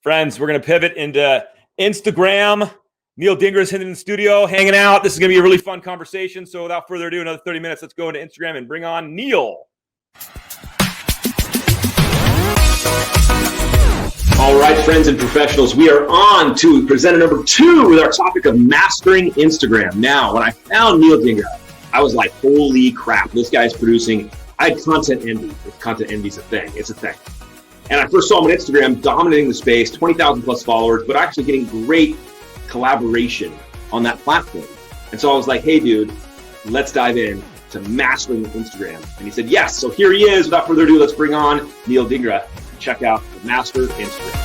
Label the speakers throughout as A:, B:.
A: Friends, we're going to pivot into Instagram. Neel Dhingra is in the studio hanging out. This is going to be a really fun conversation. So without further ado, another 30 minutes. Let's go into Instagram and bring on Neel. All right, friends and professionals, we are on to presenter number 2 with our topic of mastering Instagram. Now, when I found Neel Dhingra, I was like, holy crap, this guy's producing. I had content envy. Content envy is a thing. It's a thing. And I first saw him on Instagram dominating the space, 20,000 plus followers, but actually getting great collaboration on that platform. And so I was like, hey, dude, let's dive in to mastering Instagram. And he said, yes. So here he is. Without further ado, let's bring on Neel Dhingra to check out the Master Instagram.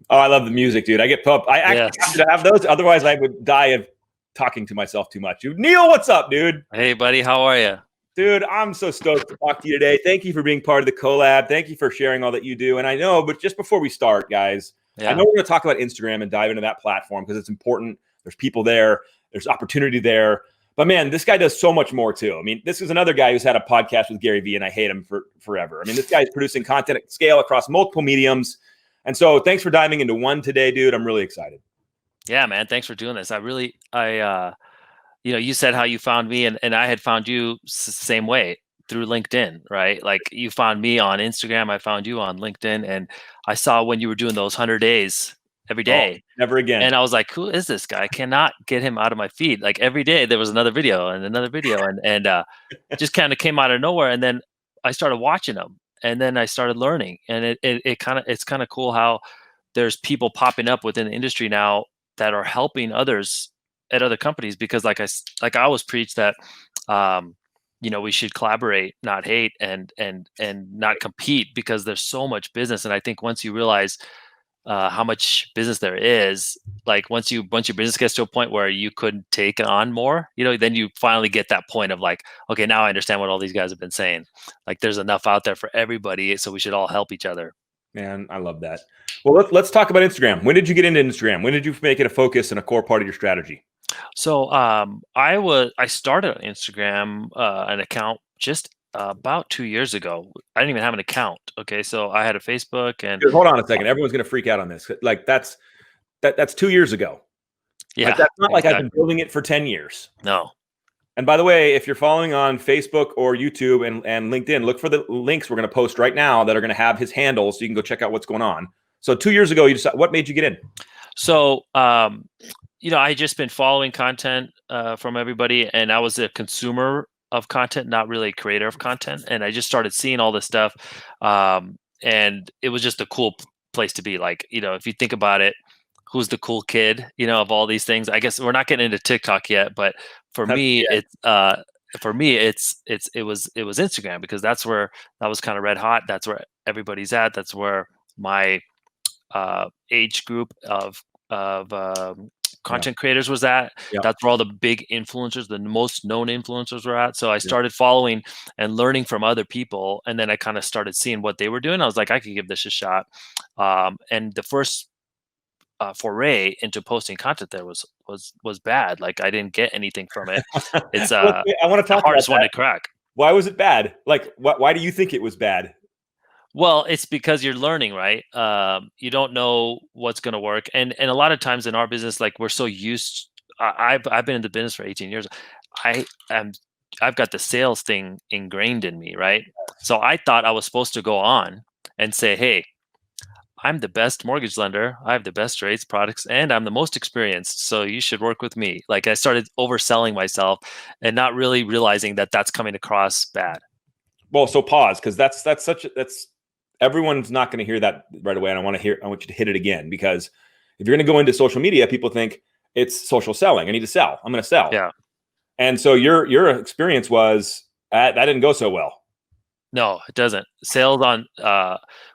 A: Oh, I love the music, dude. I get pumped. I actually have to have those. Otherwise, I would die of talking to myself too much. Neel, what's up, dude?
B: Hey, buddy. How are you?
A: Dude, I'm so stoked to talk to you today. Thank you for being part of the collab. Thank you for sharing all that you do. And I know, but just before we start, guys, I know we're going to talk about Instagram and dive into that platform because it's important. There's people there. There's opportunity there. But man, this guy does so much more too. I mean, this is another guy who's had a podcast with Gary Vee, and I hate him forever. I mean, this guy is producing content at scale across multiple mediums. And so thanks for diving into one today, dude. I'm really excited.
B: Yeah, man. Thanks for doing this. You said how you found me and I had found you same way through LinkedIn, right? Like you found me on Instagram. I found you on LinkedIn, and I saw when you were doing those 100 days every day.
A: Oh, never again.
B: And I was like, who is this guy? I cannot get him out of my feed. Like every day there was another video and another video and just kind of came out of nowhere. And then I started watching them, and then I started learning, and it's kind of cool how there's people popping up within the industry now that are helping others at other companies, because like I always preach that we should collaborate, not hate, and not compete, because there's so much business. And I think once you realize how much business there is, like once your business gets to a point where you couldn't take on more, then you finally get that point of like, okay, now I understand what all these guys have been saying. Like there's enough out there for everybody, so we should all help each other. Man,
A: I love that. Well, let's talk about Instagram. When did you get into Instagram? When did you make it a focus and a core part of your strategy?
B: So I started on Instagram an account just about 2 years ago. I didn't even have an account. Okay, so I had a Facebook and.
A: Dude, hold on a second. Everyone's gonna freak out on this. Like that's 2 years ago.
B: Yeah,
A: like, that's not exactly. Like I've been building it for 10 years.
B: No.
A: And by the way, if you're following on Facebook or YouTube and LinkedIn, look for the links we're going to post right now that are going to have his handle, so you can go check out what's going on. So 2 years ago, what made you get in?
B: So, I just been following content from everybody, and I was a consumer of content, not really a creator of content. And I just started seeing all this stuff, and it was just a cool place to be. Like, if you think about it, who's the cool kid, of all these things? I guess we're not getting into TikTok yet, but for me, it was Instagram, because that was kind of red hot. That's where everybody's at. That's where my age group of content creators was at. That's where all the big influencers, the most known influencers were at. So I started following and learning from other people, and then I kind of started seeing what they were doing. I was like, I could give this a shot. And the first foray into posting content there was bad. Like I didn't get anything from it. It's
A: I want to talk
B: the hardest one to crack.
A: Why was it bad? Like why do you think it was bad?
B: Well, it's because you're learning, right? You don't know what's going to work, and a lot of times in our business, like we're so used. I've been in the business for 18 years. I've got the sales thing ingrained in me, right? So I thought I was supposed to go on and say, hey, I'm the best mortgage lender. I have the best rates, products, and I'm the most experienced. So you should work with me. Like I started overselling myself and not really realizing that that's coming across bad.
A: Well, so pause, because that's everyone's not going to hear that right away. And I want you to hit it again, because if you're going to go into social media, people think it's social selling. I need to sell. I'm going to sell.
B: Yeah.
A: And so your experience was that didn't go so well.
B: No, it doesn't. Sales on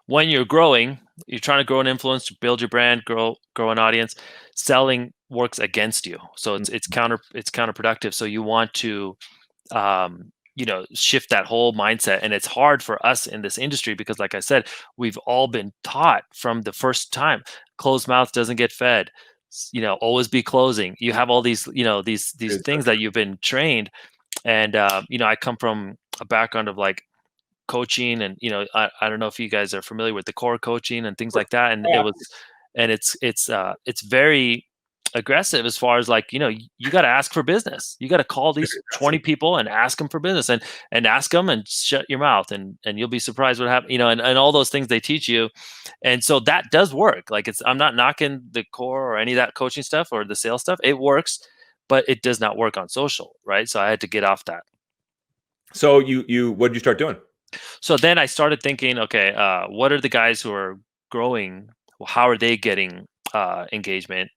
B: when you're growing, you're trying to grow an influence, build your brand, grow an audience. Selling works against you, so it's counterproductive. So you want to shift that whole mindset, and it's hard for us in this industry because, like I said, we've all been taught from the first time: closed mouth doesn't get fed. Always be closing. You have all these these things that you've been trained. And I come from a background of like coaching, and I don't know if you guys are familiar with the core coaching and things like that, and
C: Yeah.
B: it's very aggressive as far as like, you got to ask for business. You got to call these 20 people and ask them for business, and ask them and shut your mouth, and you'll be surprised what happens, and all those things they teach you. And so that does work. Like, I'm not knocking the core or any of that coaching stuff or the sales stuff. It works, but it does not work on social, right? So I had to get off that.
C: So what did you start doing?
B: So then I started thinking, okay, what are the guys who are growing? How are they getting engagement?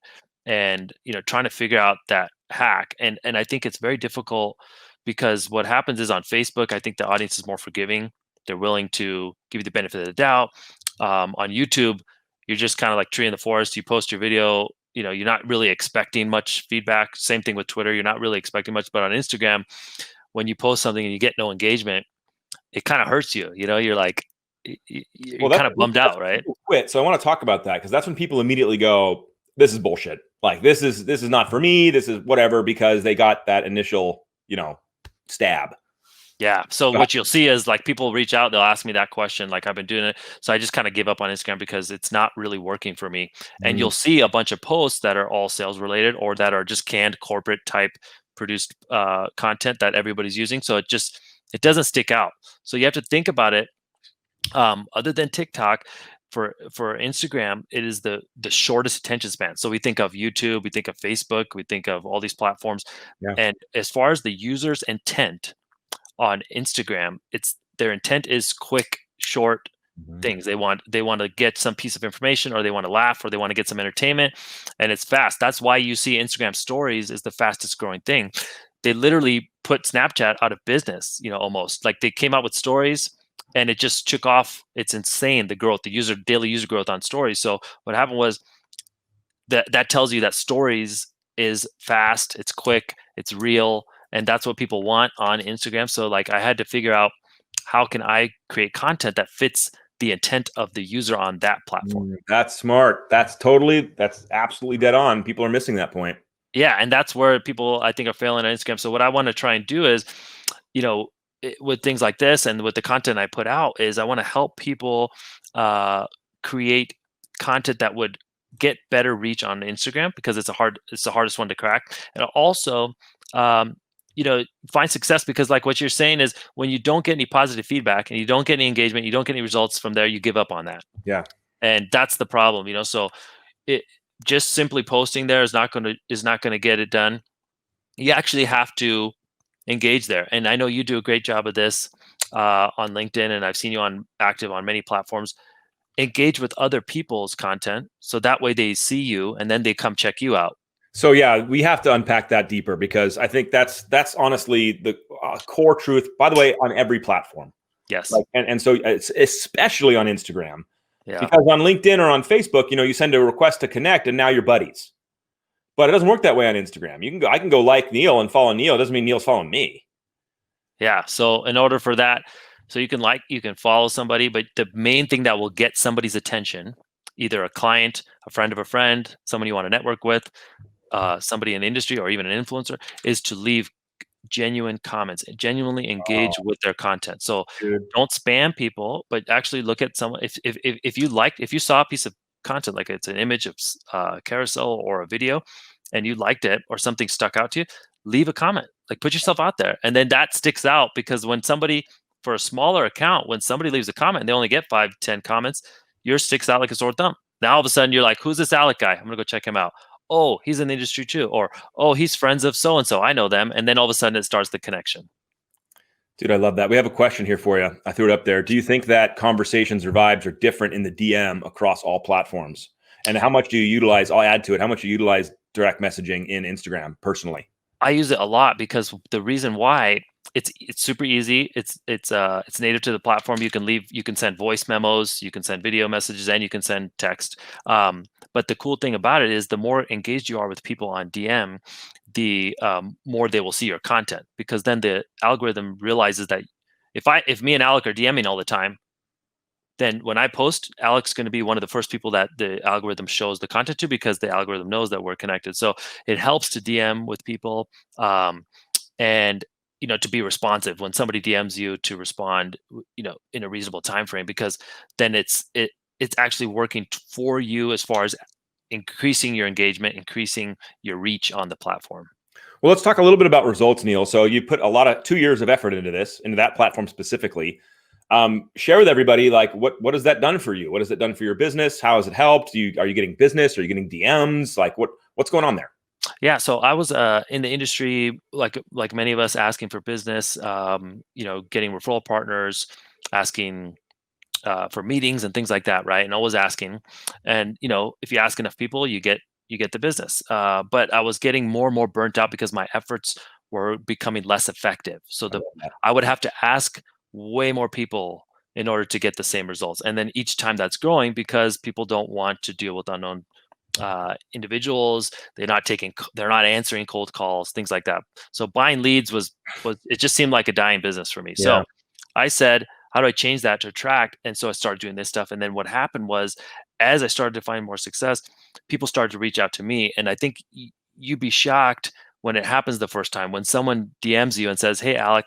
B: And trying to figure out that hack. And I think it's very difficult, because what happens is on Facebook, I think the audience is more forgiving. They're willing to give you the benefit of the doubt. On YouTube, you're just kind of like tree in the forest. You post your video, you're not really expecting much feedback. Same thing with Twitter. You're not really expecting much. But on Instagram, when you post something and you get no engagement, it kind of hurts you. You're like, you're kind of bummed out, right?
C: Quit. So I want to talk about that, because that's when people immediately go, "This is bullshit. Like, this is not for me. This is whatever," because they got that initial, stab.
B: Yeah. So what you'll see is like people reach out, they'll ask me that question. Like, I've been doing it. So I just kind of give up on Instagram because it's not really working for me. And you'll see a bunch of posts that are all sales related, or that are just canned corporate type produced content that everybody's using. So it doesn't stick out. So you have to think about it. Other than TikTok, for Instagram, it is the shortest attention span. So we think of YouTube, we think of Facebook, we think of all these platforms.
C: Yeah.
B: And as far as the user's intent on Instagram, their intent is quick, short things. They want to get some piece of information, or they want to laugh, or they want to get some entertainment, and it's fast. That's why you see Instagram stories is the fastest growing thing. They literally put Snapchat out of business, almost. Like, they came out with stories and it just took off. It's insane, the growth, the daily user growth on stories. So what happened was that tells you that stories is fast, it's quick, it's real, and that's what people want on Instagram. So like, I had to figure out, how can I create content that fits the intent of the user on that platform?
C: That's smart. That's absolutely dead on. People are missing that point.
B: Yeah, and that's where people, I think, are failing on Instagram. So what I want to try and do is, with things like this and with the content I put out, is I want to help people create content that would get better reach on Instagram, because it's the hardest one to crack. And also, find success, because like what you're saying is, when you don't get any positive feedback and you don't get any engagement, you don't get any results from there, you give up on that.
C: Yeah.
B: And that's the problem, so it just simply posting there is not going to get it done. You actually have to engage there. And I know you do a great job of this on LinkedIn, and I've seen you active on many platforms. Engage with other people's content, so that way they see you and then they come check you out.
C: So yeah, we have to unpack that deeper, because I think that's honestly the core truth, by the way, on every platform.
B: Yes.
C: And so it's especially on Instagram.
B: Yeah.
C: Because on LinkedIn or on Facebook, you send a request to connect and now you're buddies. But it doesn't work that way on Instagram. I can go like Neel and follow Neel. It doesn't mean Neel's following me.
B: Yeah. So in order for that, so you can follow somebody, but the main thing that will get somebody's attention, either a client, a friend of a friend, someone you want to network with, somebody in the industry, or even an influencer, is to leave genuine comments and genuinely engage with their content. So don't spam people, but actually look at someone. If you saw a piece of content, like it's an image of carousel or a video, and you liked it, or something stuck out to you, leave a comment. Like, put yourself out there, and then that sticks out, because when somebody, for a smaller account, when somebody leaves a comment and they only get 5-10 comments, yours sticks out like a sore thumb. Now all of a sudden you're like, who's this Alec guy? I'm gonna go check him out. Oh, he's in the industry too. Or, oh, he's friends of so-and-so, I know them. And then all of a sudden it starts the connection.
C: Dude, I love that. We have a question here for you. I threw it up there. Do you think that conversations or vibes are different in the DM across all platforms? And how much do you utilize, I'll add to it, how much do you utilize direct messaging in Instagram personally?
B: I use it a lot, because the reason why, it's super easy. It's native to the platform. You can send voice memos, you can send video messages, and you can send text. But the cool thing about it is, the more engaged you are with people on DM, the more they will see your content, because then the algorithm realizes that if me and Alec are DMing all the time, then when I post, Alec's going to be one of the first people that the algorithm shows the content to, because the algorithm knows that we're connected. So it helps to DM with people. And to be responsive when somebody DMs you, to respond, in a reasonable time frame, because then it's actually working for you as far as increasing your engagement, increasing your reach on the platform.
C: Well, let's talk a little bit about results, Neel. So you put a lot of 2 years of effort into that platform specifically. Share with everybody, like, what has that done for you? What has it done for your business? How has it helped? Are you getting business? Are you getting DMs? Like, what's going on there?
B: Yeah, so I was in the industry, like many of us, asking for business, getting referral partners, asking for meetings and things like that, right? And always asking, and if you ask enough people, you get the business. But I was getting more and more burnt out because my efforts were becoming less effective. So I would have to ask way more people in order to get the same results, and then each time that's growing because people don't want to deal with unknown individuals. They're not answering cold calls, things like that. So buying leads was it just seemed like a dying business for me.
C: Yeah.
B: So I said, how do I change that to attract? And so I started doing this stuff. And then what happened was, as I started to find more success, people started to reach out to me. And I think you'd be shocked when it happens the first time, when someone DMs you and says, "Hey, Alec,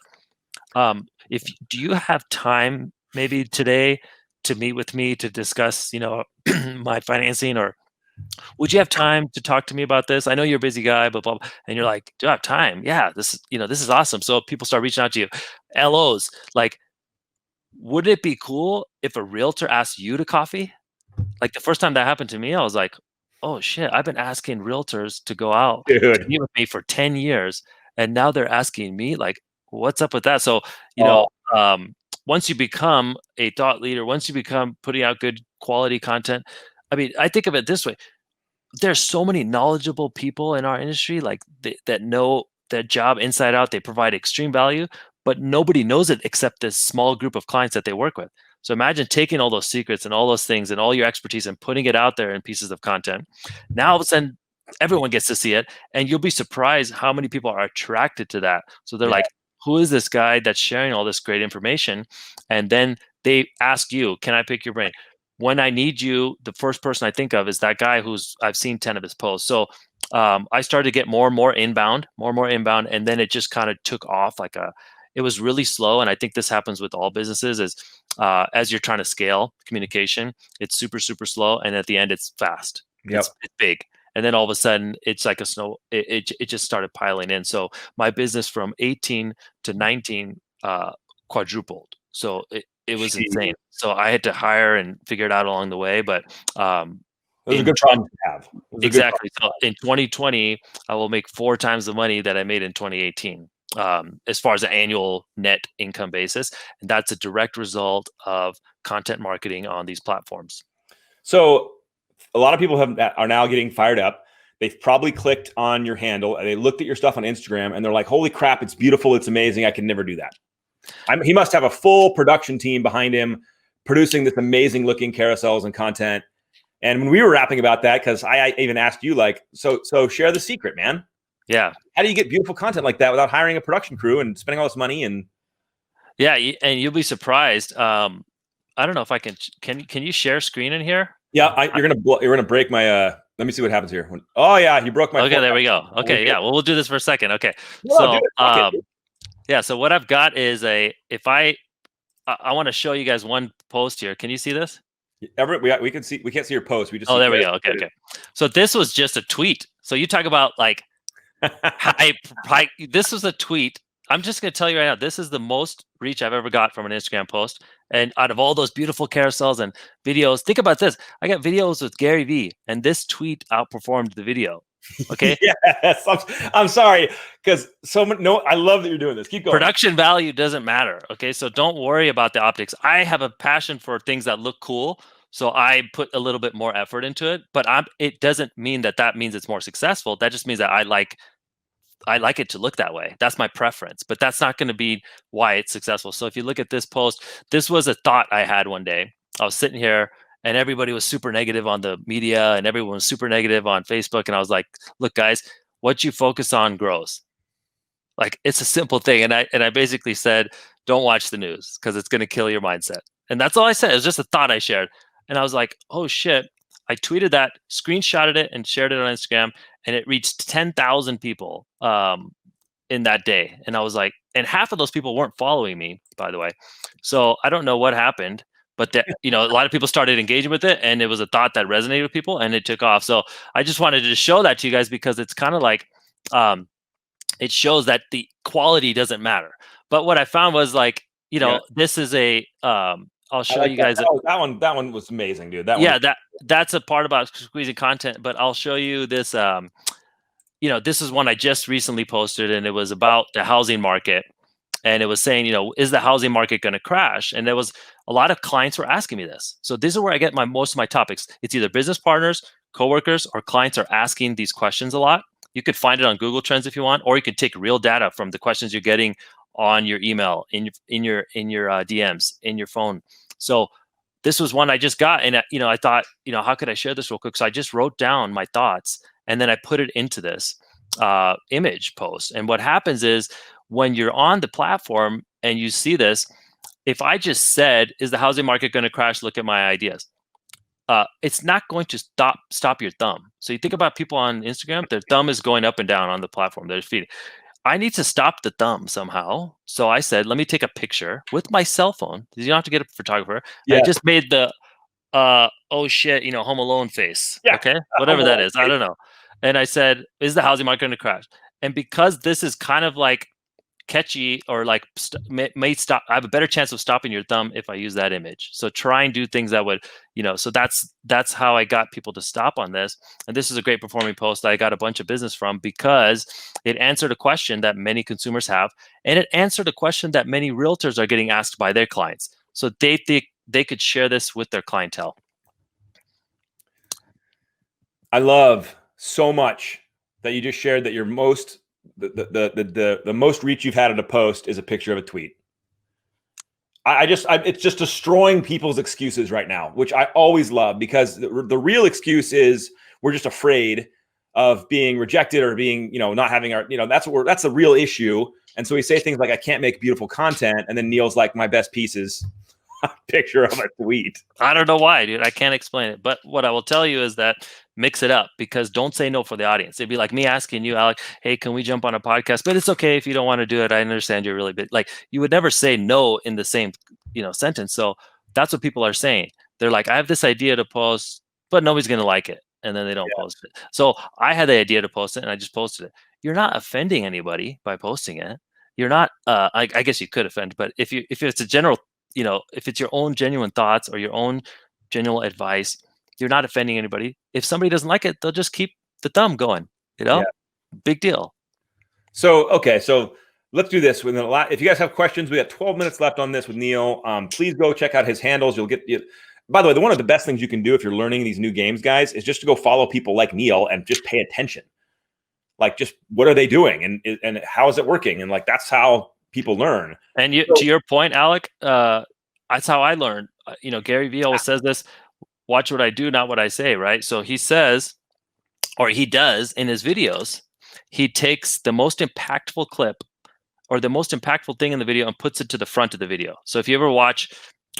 B: do you have time maybe today to meet with me to discuss, my financing, or would you have time to talk to me about this? I know you're a busy guy, but blah, blah." And you're like, "Do I have time? Yeah, this is awesome." So people start reaching out to you. LOs, like, would it be cool if a realtor asked you to coffee? Like, the first time that happened to me, I was like, "Oh shit, I've been asking realtors to go out to
C: Dude.
B: meet with me for 10 years. And now they're asking me, like, what's up with that?" So,
C: Oh,
B: once you become a thought leader, once you become putting out good quality content, I mean, I think of it this way: there's so many knowledgeable people in our industry, like that know their job inside out. They provide extreme value, but nobody knows it except this small group of clients that they work with. So imagine taking all those secrets and all those things and all your expertise and putting it out there in pieces of content. Now all of a sudden, everyone gets to see it, and you'll be surprised how many people are attracted to that. So they're
C: yeah.
B: like, "Who is this guy that's sharing all this great information?" And then they ask you, "Can I pick your brain?" When I need you, the first person I think of is that guy who's I've seen 10 of his posts. So I started to get more and more inbound, and then it just kind of took off it was really slow. And I think this happens with all businesses is as you're trying to scale communication, it's super, super slow. And at the end, it's fast.
C: Yep.
B: It's big. And then all of a sudden, it's like a snow. It just started piling in. So my business from 18 to 19 quadrupled. So it was insane. So I had to hire and figure it out along the way. But
C: It was a good problem to have.
B: exactly. So in 2020, I will make 4 times the money that I made in 2018, as far as an annual net income basis. And that's a direct result of content marketing on these platforms.
C: So a lot of people are now getting fired up. They've probably clicked on your handle and they looked at your stuff on Instagram and they're like, "Holy crap, it's beautiful. It's amazing. I can never do that." He must have a full production team behind him producing this amazing looking carousels and content. And when we were rapping about that, because I even asked you, like, so share the secret, man.
B: Yeah.
C: How do you get beautiful content like that without hiring a production crew and spending all this money? And
B: yeah, and you'll be surprised. I don't know if I can you share screen in here?
C: yeah, you're gonna break my. Let me see what happens here. Oh yeah, you broke my.
B: Okay, there we go. Okay, yeah, well, we'll do this for a second. Okay,
C: No,
B: so yeah, so what I've got is I want to show you guys one post here. Can you see this?
C: Everett, we can see. We can't see your post. We just.
B: Oh, there we go. Okay. So this was just a tweet. So you talk about like, this was a tweet. I'm just going to tell you right now, this is the most reach I've ever got from an Instagram post. And out of all those beautiful carousels and videos, think about this. I got videos with Gary Vee, and this tweet outperformed the video. Okay.
C: Yes. I'm sorry. Because I love that you're doing this. Keep going.
B: Production value doesn't matter. Okay. So don't worry about the optics. I have a passion for things that look cool. So I put a little bit more effort into it, but it doesn't mean that means it's more successful. That just means that I like it to look that way. That's my preference, but that's not going to be why it's successful. So if you look at this post, this was a thought I had one day. I was sitting here and everybody was super negative on the media and everyone was super negative on Facebook. And I was like, "Look, guys, what you focus on grows." Like, it's a simple thing. And I basically said, don't watch the news because it's going to kill your mindset. And that's all I said. It was just a thought I shared. And I was like, oh shit. I tweeted that, screenshotted it, and shared it on Instagram, and it reached 10,000 people in that day. And I was like, and half of those people weren't following me, by the way. So I don't know what happened, but a lot of people started engaging with it, and it was a thought that resonated with people, and it took off. So I just wanted to show that to you guys, because it's kind of like, it shows that the quality doesn't matter. But what I found was like, this is a, I'll show you guys.
C: That one was amazing, dude.
B: That's a part about squeezing content, but I'll show you this. This is one I just recently posted, and it was about the housing market. And it was saying, is the housing market going to crash? And there was a lot of clients were asking me this. So this is where I get most of my topics. It's either business partners, coworkers, or clients are asking these questions a lot. You could find it on Google Trends if you want, or you could take real data from the questions you're getting on your email, in your DMs, in your phone. So this was one I just got, and I thought, how could I share this real quick? So I just wrote down my thoughts, and then I put it into this image post. And what happens is, when you're on the platform and you see this, if I just said, is the housing market going to crash? Look at my ideas. It's not going to stop your thumb. So you think about people on Instagram, their thumb is going up and down on the platform. They're feeding. I need to stop the thumb somehow. So I said, let me take a picture with my cell phone. You don't have to get a photographer. Yeah. I just made the, oh shit, Home Alone face. Yeah. Okay. Whatever that is. I don't know. And I said, is the housing market going to crash? And because this is kind of like catchy, or like may stop, I have a better chance of stopping your thumb if I use that image. So try and do things that would, so that's how I got people to stop on this. And this is a great performing post that I got a bunch of business from, because it answered a question that many consumers have, and it answered a question that many realtors are getting asked by their clients. So they think they could share this with their clientele.
C: I love so much that you just shared that your most the most reach you've had at a post is a picture of a tweet. It's just destroying people's excuses right now, which I always love, because the real excuse is we're just afraid of being rejected, or being, not having our, that's the real issue. And so we say things like, I can't make beautiful content. And then Neel's like, my best piece is a picture of a tweet.
B: I don't know why, dude. I can't explain it. But what I will tell you is that mix it up, because don't say no for the audience. It'd be like me asking you, Alec, hey, can we jump on a podcast? But it's okay if you don't want to do it. I understand you're really big. Like, you would never say no in the same, sentence. So that's what people are saying. They're like, I have this idea to post, but nobody's going to like it. And then they don't post it. So I had the idea to post it, and I just posted it. You're not offending anybody by posting it. You're not, I guess you could offend, but if it's a general, if it's your own genuine thoughts or your own genuine advice, you're not offending anybody. If somebody doesn't like it, they'll just keep the thumb going, Big deal.
C: So, okay. So let's do this. If you guys have questions, we got 12 minutes left on this with Neel. Please go check out his handles. By the way, one of the best things you can do if you're learning these new games, guys, is just to go follow people like Neel and just pay attention. Like, just what are they doing, and how is it working? And like, that's how people learn.
B: And to your point, Alec, that's how I learned. Gary Vee always says this: watch what I do, not what I say, right? So he says, or he does in his videos, he takes the most impactful clip or the most impactful thing in the video and puts it to the front of the video. So if you ever watch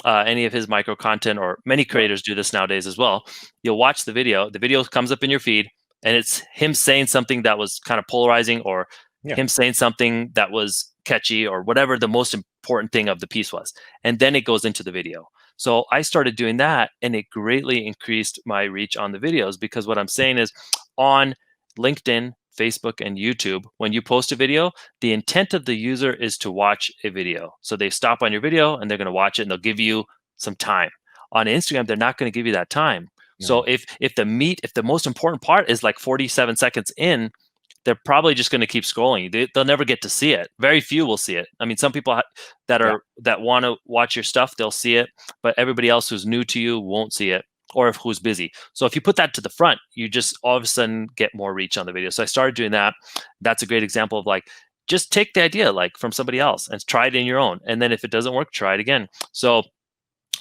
B: any of his micro content, or many creators do this nowadays as well, you'll watch the video comes up in your feed, and it's him saying something that was kind of polarizing, or him saying something that was catchy, or whatever the most important thing of the piece was. And then it goes into the video. So I started doing that, and it greatly increased my reach on the videos, because what I'm saying is, on LinkedIn, Facebook, and YouTube, when you post a video, the intent of the user is to watch a video. So they stop on your video and they're going to watch it, and they'll give you some time. On Instagram, they're not going to give you that time. No. So if the most important part is like 47 seconds in, they're probably just going to keep scrolling. They'll never get to see it. Very few will see it. I mean, some people that want to watch your stuff, they'll see it, but everybody else who's new to you won't see it, or who's busy. So if you put that to the front, you just all of a sudden get more reach on the video. So I started doing that. That's a great example of like, just take the idea like from somebody else and try it in your own. And then if it doesn't work, try it again. So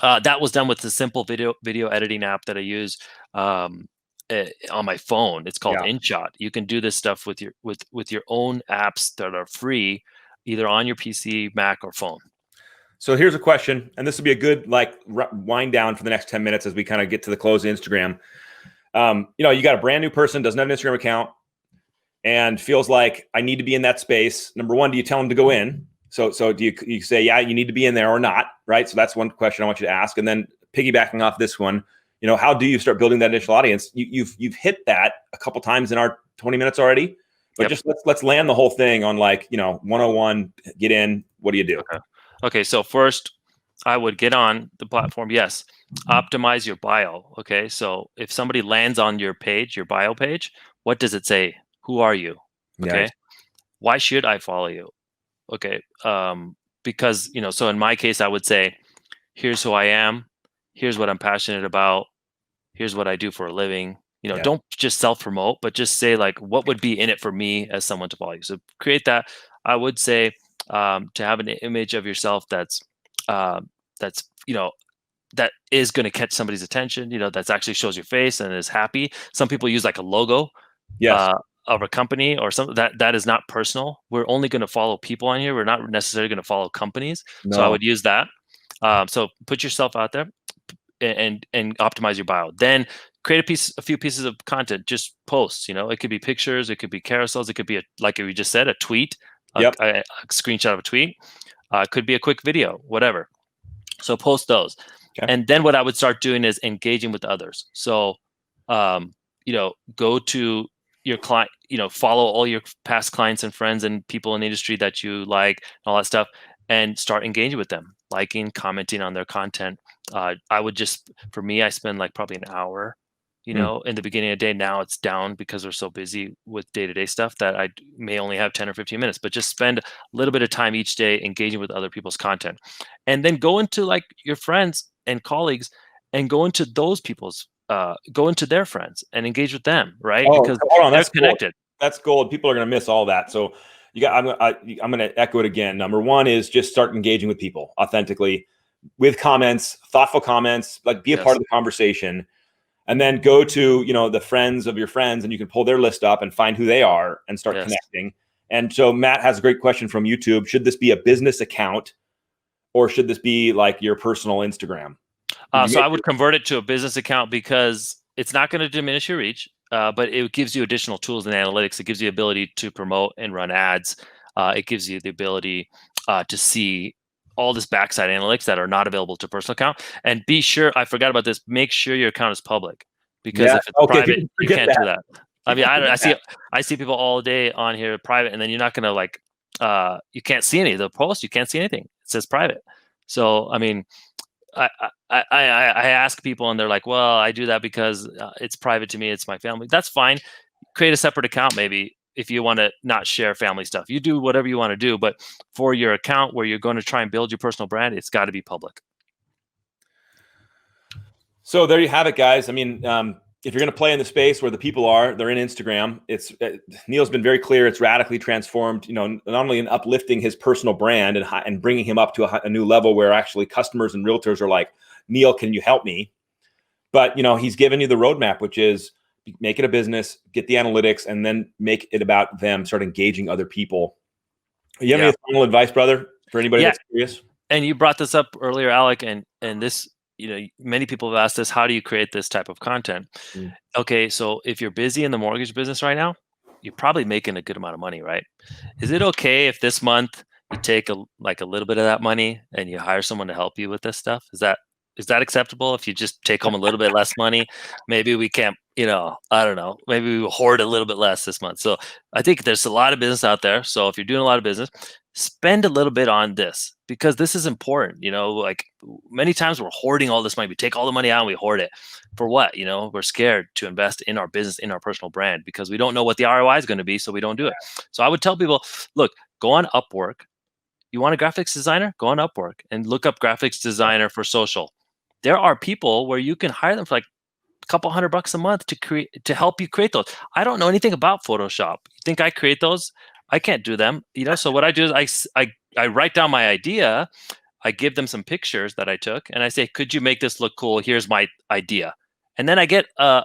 B: that was done with the simple video editing app that I use on my phone. It's called InShot. You can do this stuff with your own apps that are free, either on your PC, Mac, or phone.
C: So here's a question, and this will be a good wind down for the next 10 minutes as we kind of get to the close of Instagram. You got a brand new person, doesn't have an Instagram account. and feels like I need to be in that space. Number one, do you tell them to go in? So do you say, yeah, you need to be in there or not, right? So that's one question I want you to ask. And then piggybacking off this one, how do you start building that initial audience? You've hit that a couple times in our 20 minutes already, but just let's land the whole thing on 101, get in. What do you do?
B: Okay. So first, I would get on the platform. Yes. Optimize your bio. Okay. So if somebody lands on your page, your bio page, what does it say? Who are you? Okay.
C: Nice.
B: Why should I follow you? Okay. Because, so in my case, I would say, here's who I am. Here's what I'm passionate about. Here's what I do for a living. Don't just self-promote, but just say what would be in it for me as someone to follow you. So create that. I would say to have an image of yourself that's that is going to catch somebody's attention, that's actually shows your face and is happy. Some people use a logo of a company or something that is not personal. We're only going to follow people on here. We're not necessarily going to follow companies. No. So I would use that. So put yourself out there and optimize your bio. Then create a few pieces of content, just posts, it could be pictures, it could be carousels, it could be like we just said, a tweet, a screenshot of a tweet, could be a quick video, whatever. So post those. Okay. And then what I would start doing is engaging with others. So, go to your client, follow all your past clients and friends and people in the industry that you like and all that stuff, and start engaging with them, liking, commenting on their content. I would for me, I spend probably an hour, in the beginning of the day. Now it's down because we're so busy with day-to-day stuff that I may only have 10 or 15 minutes, but just spend a little bit of time each day engaging with other people's content. And then go into your friends and colleagues and go into those people's, go into their friends and engage with them, right? Because that's connected.
C: Gold. That's gold. People are going to miss all that. So I'm going to echo it again. Number one is just start engaging with people authentically with comments, thoughtful comments, be a part of the conversation. And then go to, the friends of your friends, and you can pull their list up and find who they are and start connecting. And so Matt has a great question from YouTube. Should this be a business account or should this be your personal Instagram?
B: So I would convert it to a business account because it's not going to diminish your reach, but it gives you additional tools and analytics. It gives you the ability to promote and run ads. It gives you the ability to see all this backside analytics that are not available to personal account. And be sure, I forgot about this, make sure your account is public, because if it's private, you can't do that. I mean, I see people all day on here private, and then you're not going to you can't see any of the posts. You can't see anything. It says private. So, I mean, I ask people and they're like, well, I do that because it's private to me. It's my family. That's fine. Create a separate account, maybe, if you want to not share family stuff. You do whatever you want to do, but for your account where you're going to try and build your personal brand, it's got to be public.
C: So there you have it, guys. I mean, if you're going to play in the space where the people are, they're in Instagram. Neel's been very clear. It's radically transformed, not only in uplifting his personal brand and bringing him up to a new level where actually customers and realtors are like, Neel, can you help me? But, he's given you the roadmap, which is make it a business, get the analytics, and then make it about them, start engaging other people. You have any final advice, brother, for anybody that's curious?
B: And you brought this up earlier, Alec, and this, many people have asked this, how do you create this type of content? Okay, so if you're busy in the mortgage business right now, you're probably making a good amount of money, right? Is it okay if this month you take a little bit of that money and you hire someone to help you with this stuff? Is that acceptable? If you just take home a little bit less money, maybe we can't, I don't know, maybe we will hoard a little bit less this month. So I think there's a lot of business out there. So if you're doing a lot of business, spend a little bit on this, because this is important. Many times we're hoarding all this money. We take all the money out and we hoard it. For what? We're scared to invest in our business, in our personal brand, because we don't know what the ROI is going to be. So we don't do it. So I would tell people, look, go on Upwork. You want a graphics designer? Go on Upwork and look up graphics designer for social. There are people where you can hire them for a couple $100 a month to help you create those. I don't know anything about Photoshop. You think I create those? I can't do them. So what I do is I write down my idea. I give them some pictures that I took, and I say, could you make this look cool? Here's my idea. And then I get, the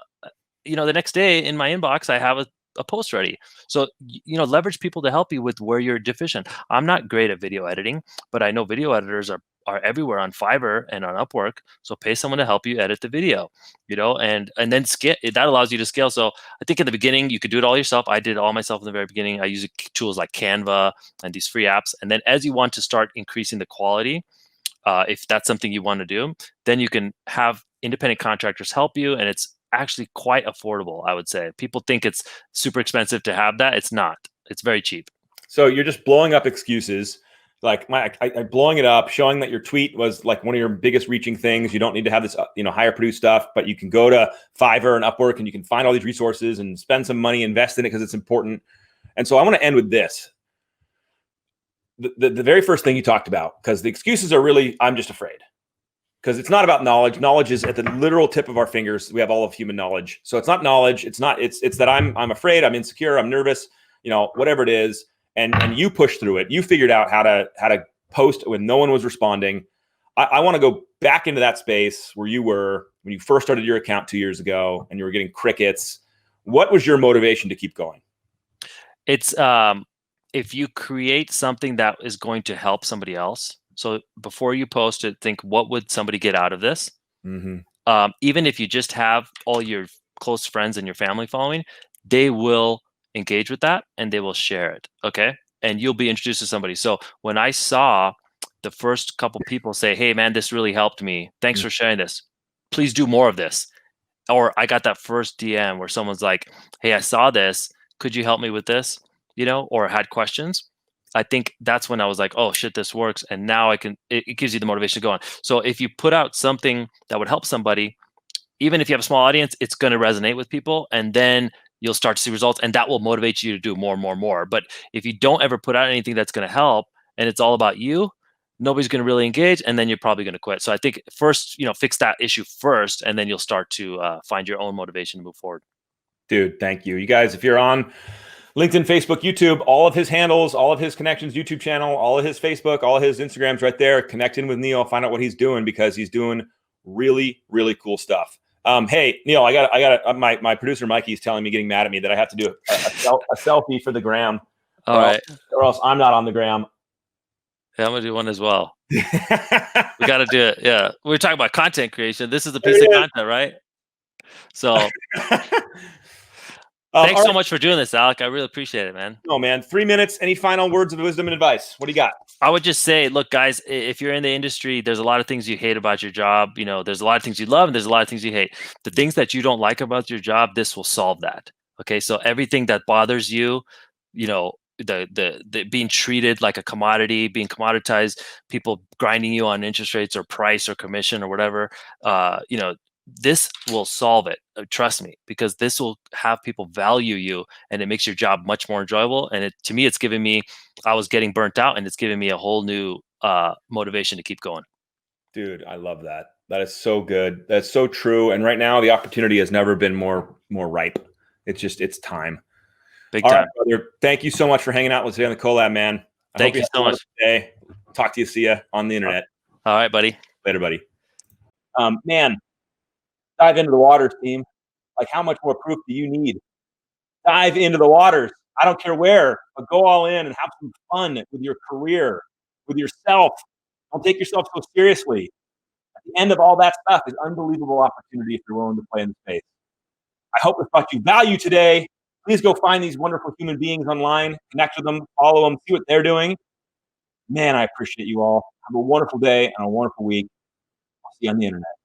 B: next day in my inbox, I have a post ready. So, leverage people to help you with where you're deficient. I'm not great at video editing, but I know video editors are everywhere on Fiverr and on Upwork. So pay someone to help you edit the video, and then scale. That allows you to scale. So I think in the beginning you could do it all yourself. I did it all myself in the very beginning. I use tools like Canva and these free apps. And then as you want to start increasing the quality, if that's something you want to do, then you can have independent contractors help you, and it's actually quite affordable. I would say people think it's super expensive to have that. It's not. It's very cheap.
C: So you're just blowing up excuses, like blowing it up, showing that your tweet was like one of your biggest reaching things. You don't need to have this, higher produced stuff, but you can go to Fiverr and Upwork and you can find all these resources and spend some money, invest in it because it's important. And so I want to end with this. The very first thing you talked about, because the excuses are really, I'm just afraid. Because it's not about knowledge. Knowledge is at the literal tip of our fingers. We have all of human knowledge. So it's not knowledge. It's that I'm afraid, I'm insecure, I'm nervous, whatever it is. And you pushed through it. You figured out how to post when no one was responding. I want to go back into that space where you were when you first started your account 2 years ago and you were getting crickets. What was your motivation to keep going?
B: It's if you create something that is going to help somebody else. So before you post it, think, what would somebody get out of this? Mm-hmm. Even if you just have all your close friends and your family following, they will engage with that and they will share it. Okay. And you'll be introduced to somebody. So when I saw the first couple people say, hey man, this really helped me. Thanks for sharing this. Please do more of this. Or I got that first DM where someone's like, hey, I saw this. Could you help me with this? Or had questions. I think that's when I was like, oh shit, this works. And now it gives you the motivation to go on. So if you put out something that would help somebody, even if you have a small audience, it's going to resonate with people. And then you'll start to see results, and that will motivate you to do more and more and more. But if you don't ever put out anything that's going to help and it's all about you, nobody's going to really engage, and then you're probably going to quit. So I think first, fix that issue first, and then you'll start to find your own motivation to move forward.
C: Dude, thank you. You guys, if you're on LinkedIn, Facebook, YouTube, all of his handles, all of his connections, YouTube channel, all of his Facebook, all of his Instagrams right there, connect in with Neel, find out what he's doing, because he's doing really, really cool stuff. Hey, Neel, I got my producer Mikey's telling me, getting mad at me, that I have to do a selfie for the gram.
B: All right.
C: Or else I'm not on the gram.
B: Yeah, I'm gonna do one as well. We got to do it. Yeah, we're talking about content creation. This is a piece of content, right? So, thanks so much for doing this, Alec. I really appreciate it, man.
C: No, man. 3 minutes. Any final words of wisdom and advice? What do you got?
B: I would just say, look, guys, if you're in the industry, there's a lot of things you hate about your job. There's a lot of things you love and there's a lot of things you hate. The things that you don't like about your job, this will solve that. Okay. So everything that bothers you, the being treated like a commodity, being commoditized, people grinding you on interest rates or price or commission or whatever, this will solve it. Trust me, because this will have people value you, and it makes your job much more enjoyable. And to me, it's given me, I was getting burnt out, and it's given me a whole new motivation to keep going.
C: Dude, I love that. That is so good. That's so true. And right now, the opportunity has never been more ripe. It's time.
B: Big
C: All
B: time.
C: right, brother. Thank you so much for hanging out with us today on the Collab, man.
B: Thank you so much.
C: Today. Talk to you. See you on the internet.
B: All right, buddy.
C: Later, buddy. Man, dive into the waters, team. Like, how much more proof do you need? Dive into the waters. I don't care where, but go all in and have some fun with your career, with yourself. Don't take yourself so seriously. At the end of all that stuff is unbelievable opportunity if you're willing to play in the space. I hope it brought you value today. Please go find these wonderful human beings online, connect with them, follow them, see what they're doing. Man, I appreciate you all. Have a wonderful day and a wonderful week. I'll see you on the internet.